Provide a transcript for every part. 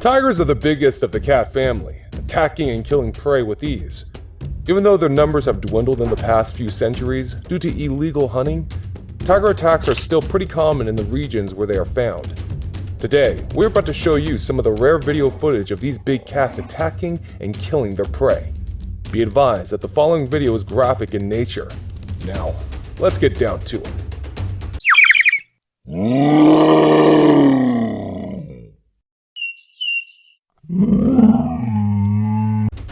Tigers are the biggest of the cat family, attacking and killing prey with ease. Even though their numbers have dwindled in the past few centuries due to illegal hunting, tiger attacks are still pretty common in the regions where they are found. Today, we're about to show you some of the rare video footage of these big cats attacking and killing their prey. Be advised that the following video is graphic in nature. Now, let's get down to it.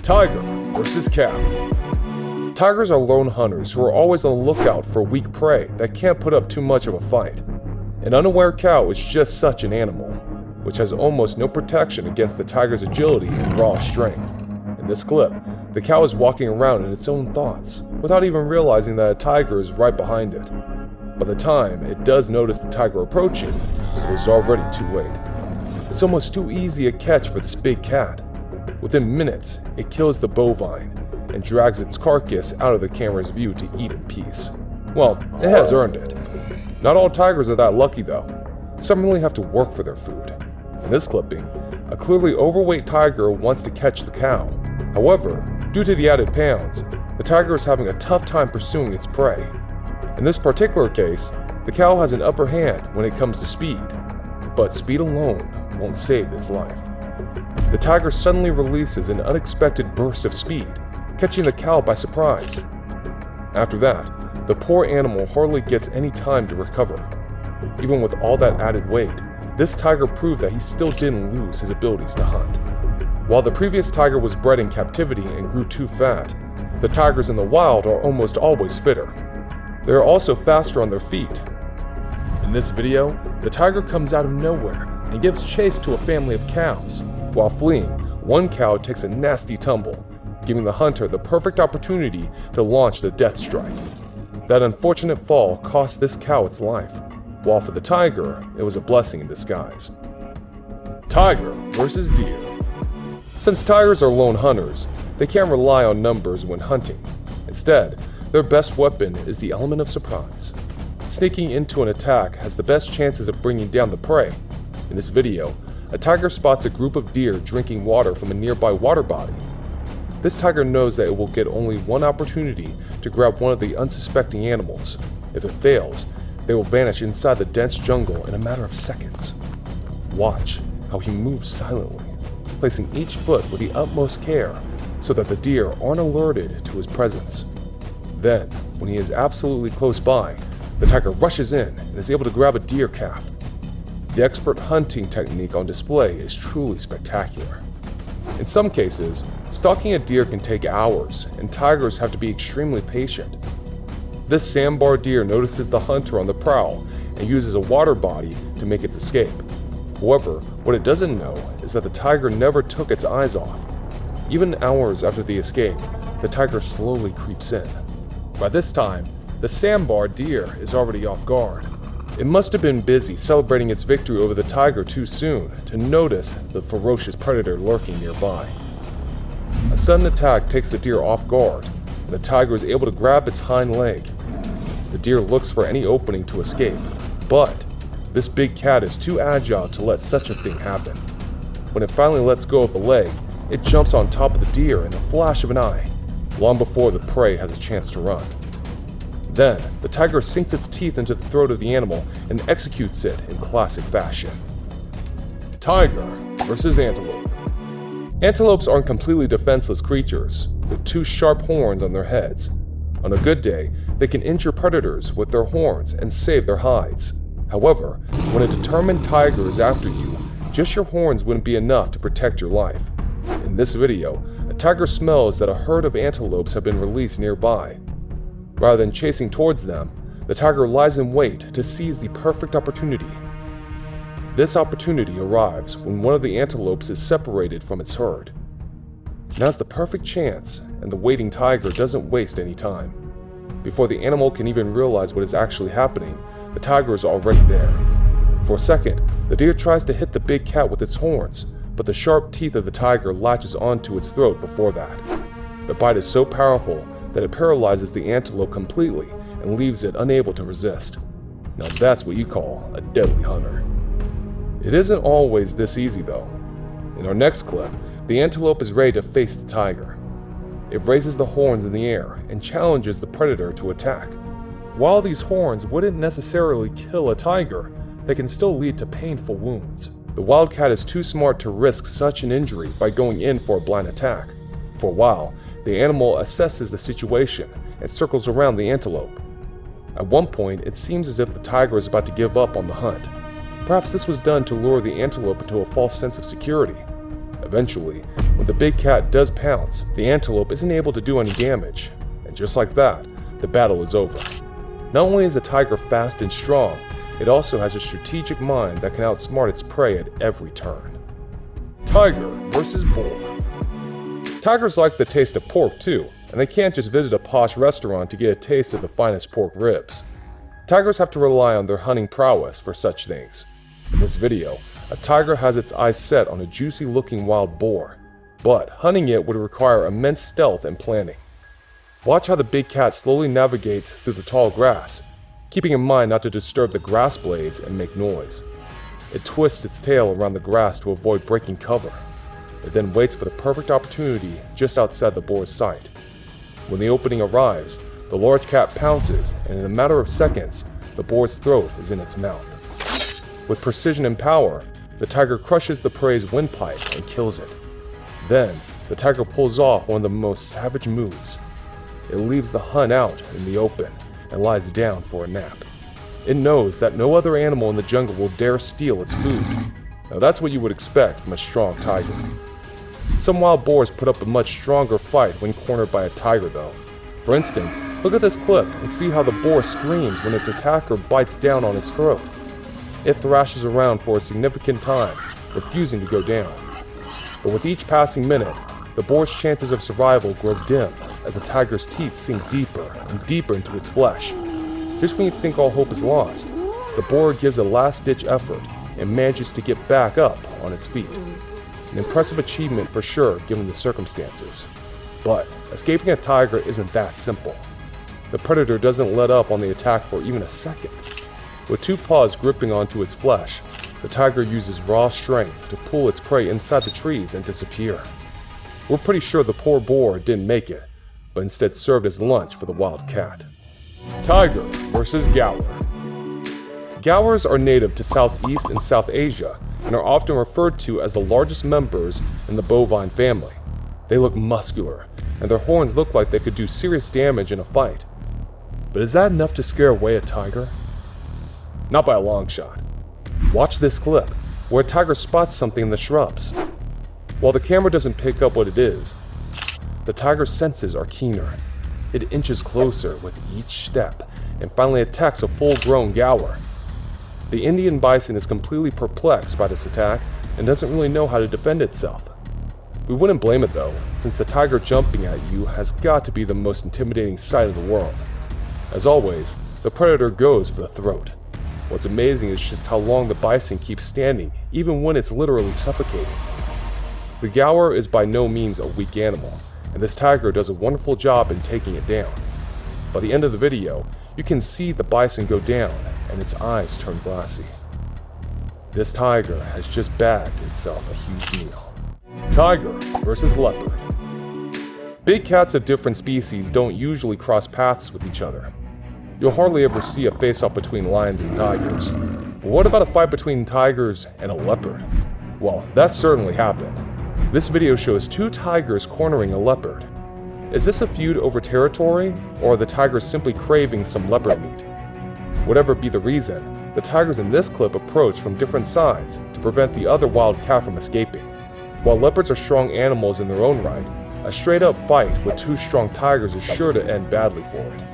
Tiger versus cat. Tigers are lone hunters who are always on the lookout for weak prey that can't put up too much of a fight. An unaware cow is just such an animal, which has almost no protection against the tiger's agility and raw strength. In this clip, the cow is walking around in its own thoughts, without even realizing that a tiger is right behind it. By the time it does notice the tiger approaching, it is already too late. It's almost too easy a catch for this big cat. Within minutes, it kills the bovine and drags its carcass out of the camera's view to eat in peace. Well, it has earned it. Not all tigers are that lucky though. Some really have to work for their food. In this clipping, a clearly overweight tiger wants to catch the cow. However, due to the added pounds, the tiger is having a tough time pursuing its prey. In this particular case, the cow has an upper hand when it comes to speed, but speed alone won't save its life. The tiger suddenly releases an unexpected burst of speed, catching the cow by surprise. After that, the poor animal hardly gets any time to recover. Even with all that added weight, this tiger proved that he still didn't lose his abilities to hunt. While the previous tiger was bred in captivity and grew too fat, the tigers in the wild are almost always fitter. They are also faster on their feet. In this video, the tiger comes out of nowhere and gives chase to a family of cows. While fleeing, one cow takes a nasty tumble, giving the hunter the perfect opportunity to launch the death strike. That unfortunate fall cost this cow its life, while for the tiger, it was a blessing in disguise. Tiger versus deer. Since tigers are lone hunters, they can't rely on numbers when hunting. Instead, their best weapon is the element of surprise. Sneaking into an attack has the best chances of bringing down the prey. In this video, a tiger spots a group of deer drinking water from a nearby water body. This tiger knows that it will get only one opportunity to grab one of the unsuspecting animals. If it fails, they will vanish inside the dense jungle in a matter of seconds. Watch how he moves silently, placing each foot with the utmost care so that the deer aren't alerted to his presence. Then, when he is absolutely close by, the tiger rushes in and is able to grab a deer calf. The expert hunting technique on display is truly spectacular. In some cases, stalking a deer can take hours, and tigers have to be extremely patient. This sandbar deer notices the hunter on the prowl and uses a water body to make its escape. However, what it doesn't know is that the tiger never took its eyes off. Even hours after the escape, the tiger slowly creeps in. By this time, the sandbar deer is already off guard. It must have been busy celebrating its victory over the tiger too soon to notice the ferocious predator lurking nearby. A sudden attack takes the deer off guard, and the tiger is able to grab its hind leg. The deer looks for any opening to escape, but this big cat is too agile to let such a thing happen. When it finally lets go of the leg, it jumps on top of the deer in a flash of an eye, long before the prey has a chance to run. Then, the tiger sinks its teeth into the throat of the animal and executes it in classic fashion. Tiger versus antelope. Antelopes aren't completely defenseless creatures, with two sharp horns on their heads. On a good day, they can injure predators with their horns and save their hides. However, when a determined tiger is after you, just your horns wouldn't be enough to protect your life. In this video, a tiger smells that a herd of antelopes have been released nearby. Rather than chasing towards them, the tiger lies in wait to seize the perfect opportunity. This opportunity arrives when one of the antelopes is separated from its herd. Now's the perfect chance, and the waiting tiger doesn't waste any time. Before the animal can even realize what is actually happening, the tiger is already there. For a second, the deer tries to hit the big cat with its horns, but the sharp teeth of the tiger latches onto its throat before that. The bite is so powerful that it paralyzes the antelope completely and leaves it unable to resist. Now that's what you call a deadly hunter. It isn't always this easy though. In our next clip, the antelope is ready to face the tiger. It raises the horns in the air and challenges the predator to attack. While these horns wouldn't necessarily kill a tiger, they can still lead to painful wounds. The wildcat is too smart to risk such an injury by going in for a blind attack. For a while, the animal assesses the situation and circles around the antelope. At one point, it seems as if the tiger is about to give up on the hunt. Perhaps this was done to lure the antelope into a false sense of security. Eventually, when the big cat does pounce, the antelope isn't able to do any damage, and just like that, the battle is over. Not only is a tiger fast and strong, it also has a strategic mind that can outsmart its prey at every turn. Tiger versus boar. Tigers like the taste of pork too, and they can't just visit a posh restaurant to get a taste of the finest pork ribs. Tigers have to rely on their hunting prowess for such things. In this video, a tiger has its eyes set on a juicy-looking wild boar, but hunting it would require immense stealth and planning. Watch how the big cat slowly navigates through the tall grass, keeping in mind not to disturb the grass blades and make noise. It twists its tail around the grass to avoid breaking cover. It then waits for the perfect opportunity just outside the boar's sight. When the opening arrives, the large cat pounces, and in a matter of seconds, the boar's throat is in its mouth. With precision and power, the tiger crushes the prey's windpipe and kills it. Then, the tiger pulls off one of the most savage moves. It leaves the hunt out in the open and lies down for a nap. It knows that no other animal in the jungle will dare steal its food. Now that's what you would expect from a strong tiger. Some wild boars put up a much stronger fight when cornered by a tiger though. For instance, look at this clip and see how the boar screams when its attacker bites down on its throat. It thrashes around for a significant time, refusing to go down. But with each passing minute, the boar's chances of survival grow dim as the tiger's teeth sink deeper and deeper into its flesh. Just when you think all hope is lost, the boar gives a last-ditch effort and manages to get back up on its feet. An impressive achievement for sure given the circumstances. But escaping a tiger isn't that simple. The predator doesn't let up on the attack for even a second. With two paws gripping onto its flesh, the tiger uses raw strength to pull its prey inside the trees and disappear. We're pretty sure the poor boar didn't make it, but instead served as lunch for the wild cat. Tiger versus gaur. Gaurs are native to Southeast and South Asia and are often referred to as the largest members in the bovine family. They look muscular, and their horns look like they could do serious damage in a fight. But is that enough to scare away a tiger? Not by a long shot. Watch this clip, where a tiger spots something in the shrubs. While the camera doesn't pick up what it is, the tiger's senses are keener. It inches closer with each step and finally attacks a full-grown gaur. The Indian bison is completely perplexed by this attack and doesn't really know how to defend itself. We wouldn't blame it though, since the tiger jumping at you has got to be the most intimidating sight in the world. As always, the predator goes for the throat. What's amazing is just how long the bison keeps standing, even when it's literally suffocating. The gaur is by no means a weak animal, and this tiger does a wonderful job in taking it down. By the end of the video, you can see the bison go down and its eyes turn glassy. This tiger has just bagged itself a huge meal. Tiger versus leopard. Big cats of different species don't usually cross paths with each other. You'll hardly ever see a face-off between lions and tigers. But what about a fight between tigers and a leopard? Well, that certainly happened. This video shows two tigers cornering a leopard. Is this a feud over territory, or are the tigers simply craving some leopard meat? Whatever be the reason, the tigers in this clip approach from different sides to prevent the other wild cat from escaping. While leopards are strong animals in their own right, a straight-up fight with two strong tigers is sure to end badly for it.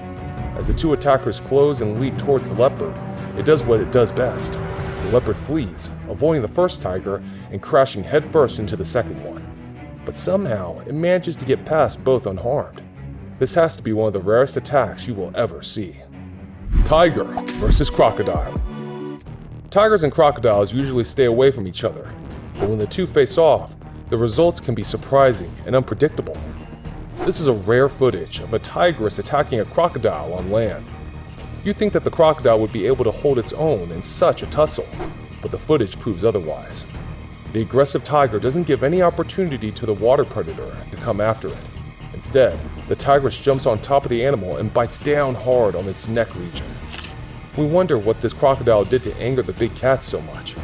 As the two attackers close and leap towards the leopard, it does what it does best. The leopard flees, avoiding the first tiger and crashing headfirst into the second one. But somehow, it manages to get past both unharmed. This has to be one of the rarest attacks you will ever see. Tiger versus crocodile. Tigers and crocodiles usually stay away from each other, but when the two face off, the results can be surprising and unpredictable. This is a rare footage of a tigress attacking a crocodile on land. You'd think that the crocodile would be able to hold its own in such a tussle, but the footage proves otherwise. The aggressive tiger doesn't give any opportunity to the water predator to come after it. Instead, the tigress jumps on top of the animal and bites down hard on its neck region. We wonder what this crocodile did to anger the big cat so much.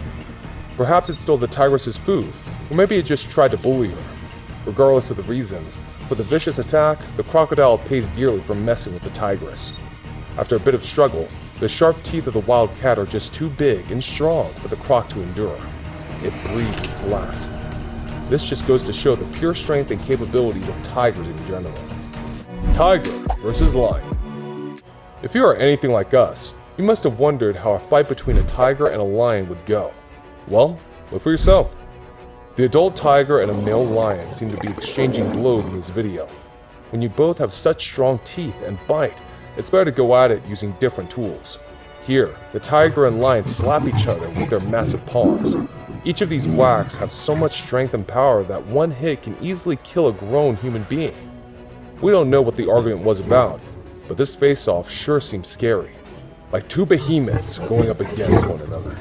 Perhaps it stole the tigress's food, or maybe it just tried to bully her. Regardless of the reasons, for the vicious attack, the crocodile pays dearly for messing with the tigress. After a bit of struggle, the sharp teeth of the wild cat are just too big and strong for the croc to endure. It breathed its last. This just goes to show the pure strength and capabilities of tigers in general. Tiger versus lion. If you are anything like us, you must have wondered how a fight between a tiger and a lion would go. Well, look for yourself. The adult tiger and a male lion seem to be exchanging blows in this video. When you both have such strong teeth and bite, it's better to go at it using different tools. Here, the tiger and lion slap each other with their massive paws. Each of these whacks have so much strength and power that one hit can easily kill a grown human being. We don't know what the argument was about, but this face-off sure seems scary, like two behemoths going up against one another.